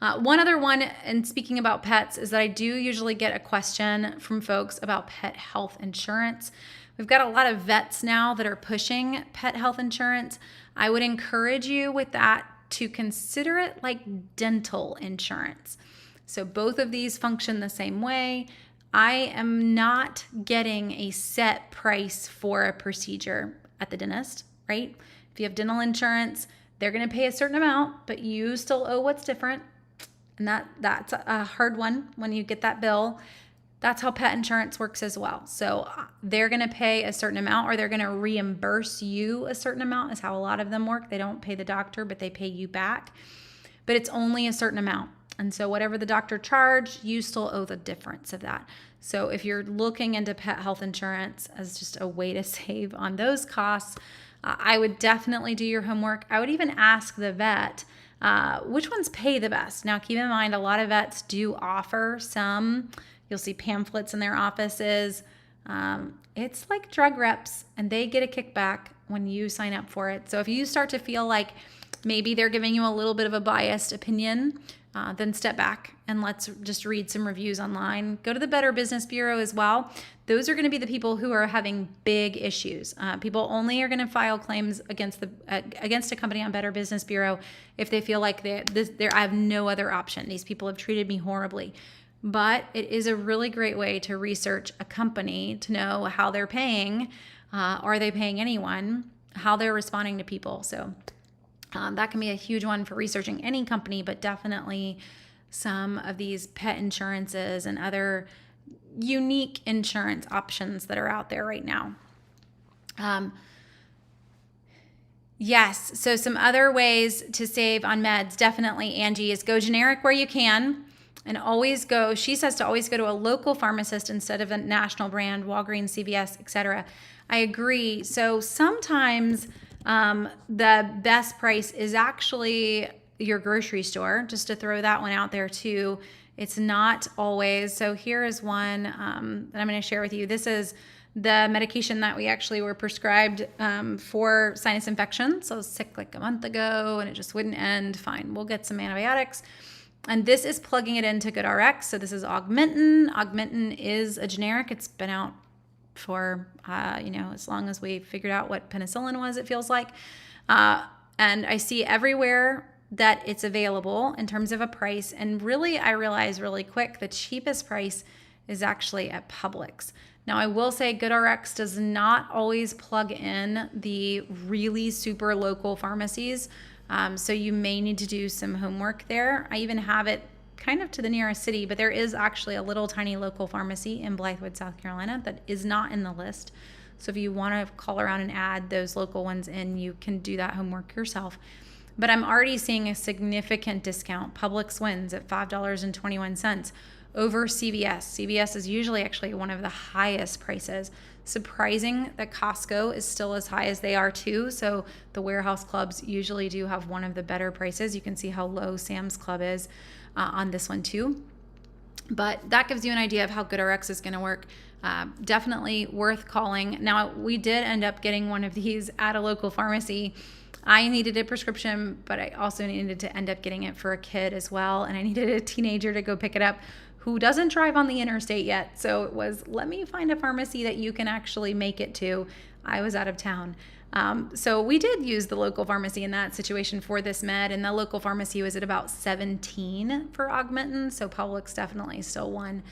One other one, and speaking about pets, is that I do usually get a question from folks about pet health insurance. We've got a lot of vets now that are pushing pet health insurance. I would encourage you with that to consider it like dental insurance. So both of these function the same way. I am not getting a set price for a procedure at the dentist, right? If you have dental insurance, they're going to pay a certain amount, but you still owe what's different. And that's a hard one when you get that bill. That's how pet insurance works as well. So they're going to pay a certain amount, or they're going to reimburse you a certain amount, is how a lot of them work. They don't pay the doctor, but they pay you back. But it's only a certain amount. And so whatever the doctor charged, you still owe the difference of that. So if you're looking into pet health insurance as just a way to save on those costs, I would definitely do your homework. I would even ask the vet, which ones pay the best? Now, keep in mind, a lot of vets do offer some. You'll see pamphlets in their offices. It's like drug reps, and they get a kickback when you sign up for it. So if you start to feel like maybe they're giving you a little bit of a biased opinion, then step back and let's just read some reviews online. Go to the Better Business Bureau as well. Those are going to be the people who are having big issues. People only are going to file claims against a company on Better Business Bureau if they feel like I have no other option. These people have treated me horribly. But it is a really great way to research a company to know how they're paying. Are they paying anyone? How they're responding to people. So that can be a huge one for researching any company, but definitely some of these pet insurances and other unique insurance options that are out there right now. Yes, so some other ways to save on meds, definitely, Angie, is go generic where you can, and always go, she says to always go to a local pharmacist instead of a national brand, Walgreens, CVS, etc. I agree. So sometimes the best price is actually your grocery store, just to throw that one out there too. It's not always. So here is one that I'm going to share with you. This is the medication that we actually were prescribed for sinus infection. So I was sick like a month ago and it just wouldn't end. Fine, we'll get some antibiotics. And this is plugging it into GoodRx. So this is Augmentin. Augmentin is a generic. It's been out for, as long as we figured out what penicillin was, it feels like. And I see everywhere that it's available in terms of a price. And really, I realized really quick, the cheapest price is actually at Publix. Now, I will say GoodRx does not always plug in the really super local pharmacies. So you may need to do some homework there. I even have it kind of to the nearest city, but there is actually a little tiny local pharmacy in Blythewood, South Carolina that is not in the list. So if you want to call around and add those local ones in, you can do that homework yourself. But I'm already seeing a significant discount. Publix wins at $5.21 over CVS. CVS is usually actually one of the highest prices. Surprising that Costco is still as high as they are too. So the warehouse clubs usually do have one of the better prices. You can see how low Sam's Club is on this one too. But that gives you an idea of how GoodRx is going to work. Definitely worth calling. Now, we did end up getting one of these at a local pharmacy. I needed a prescription, but I also needed to end up getting it for a kid as well. And I needed a teenager to go pick it up who doesn't drive on the interstate yet. So it was, let me find a pharmacy that you can actually make it to. I was out of town. So we did use the local pharmacy in that situation for this med, and the local pharmacy was at about $17 for Augmentin. So Publix definitely still won.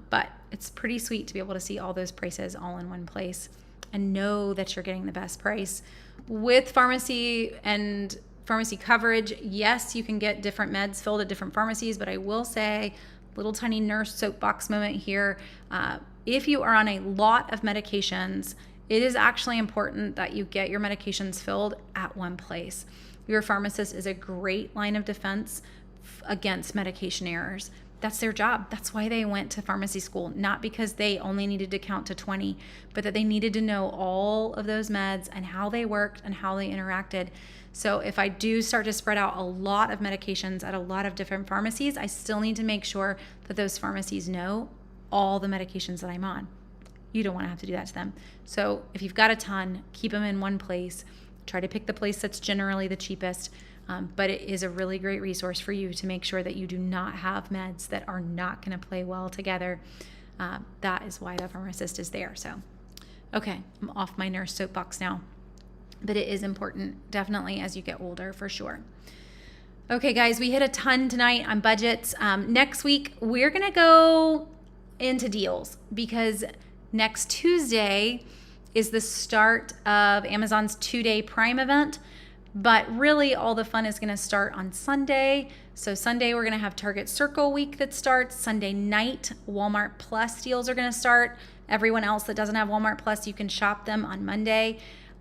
But it's pretty sweet to be able to see all those prices all in one place and know that you're getting the best price. With pharmacy and pharmacy coverage, yes, you can get different meds filled at different pharmacies, but I will say, little tiny nurse soapbox moment here. If you are on a lot of medications, it is actually important that you get your medications filled at one place. Your pharmacist is a great line of defense against medication errors. That's their job. That's why they went to pharmacy school, not because they only needed to count to 20, but that they needed to know all of those meds and how they worked and how they interacted. So if I do start to spread out a lot of medications at a lot of different pharmacies, I still need to make sure that those pharmacies know all the medications that I'm on. You don't want to have to do that to them. So if you've got a ton, keep them in one place. Try to pick the place that's generally the cheapest. But it is a really great resource for you to make sure that you do not have meds that are not going to play well together. That is why the pharmacist is there. So, okay, I'm off my nurse soapbox now. But it is important, definitely, as you get older, for sure. Okay, guys, we hit a ton tonight on budgets. Next week, we're going to go into deals because next Tuesday is the start of Amazon's 2-day Prime event. But really, all the fun is going to start on Sunday. So Sunday, we're going to have Target Circle Week that starts. Sunday night, Walmart Plus deals are going to start. Everyone else that doesn't have Walmart Plus, you can shop them on Monday.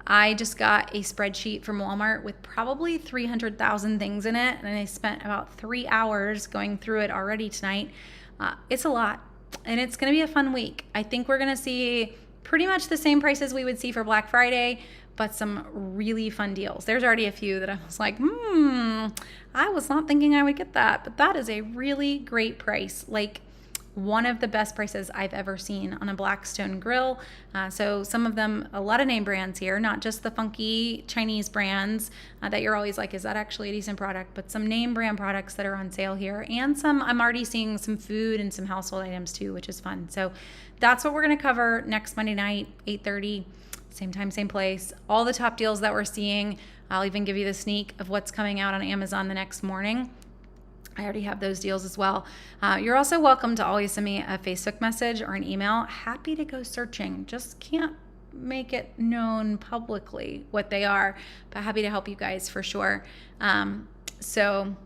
I just got a spreadsheet from Walmart with probably 300,000 things in it, and I spent about 3 hours going through it already tonight. It's a lot, and it's going to be a fun week. I think we're going to see pretty much the same prices we would see for Black Friday, but some really fun deals. There's already a few that I was like, I was not thinking I would get that, but that is a really great price. Like one of the best prices I've ever seen on a Blackstone grill. So some of them, a lot of name brands here, not just the funky Chinese brands that you're always like, is that actually a decent product? But some name brand products that are on sale here, and some, I'm already seeing some food and some household items too, which is fun. So that's what we're gonna cover next Monday night, 8:30. Same time, same place. All the top deals that we're seeing. I'll even give you the sneak of what's coming out on Amazon the next morning. I already have those deals as well. You're also welcome to always send me a Facebook message or an email. Happy to go searching. Just can't make it known publicly what they are, but happy to help you guys for sure. So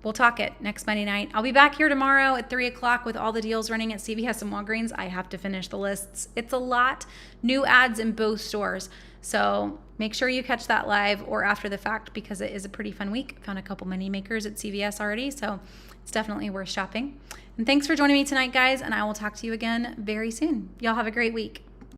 we'll talk it next Monday night. I'll be back here tomorrow at 3 o'clock with all the deals running at CVS and Walgreens. I have to finish the lists. It's a lot. New ads in both stores. So make sure you catch that live or after the fact because it is a pretty fun week. Found a couple mini makers at CVS already, so it's definitely worth shopping. And thanks for joining me tonight, guys, and I will talk to you again very soon. Y'all have a great week.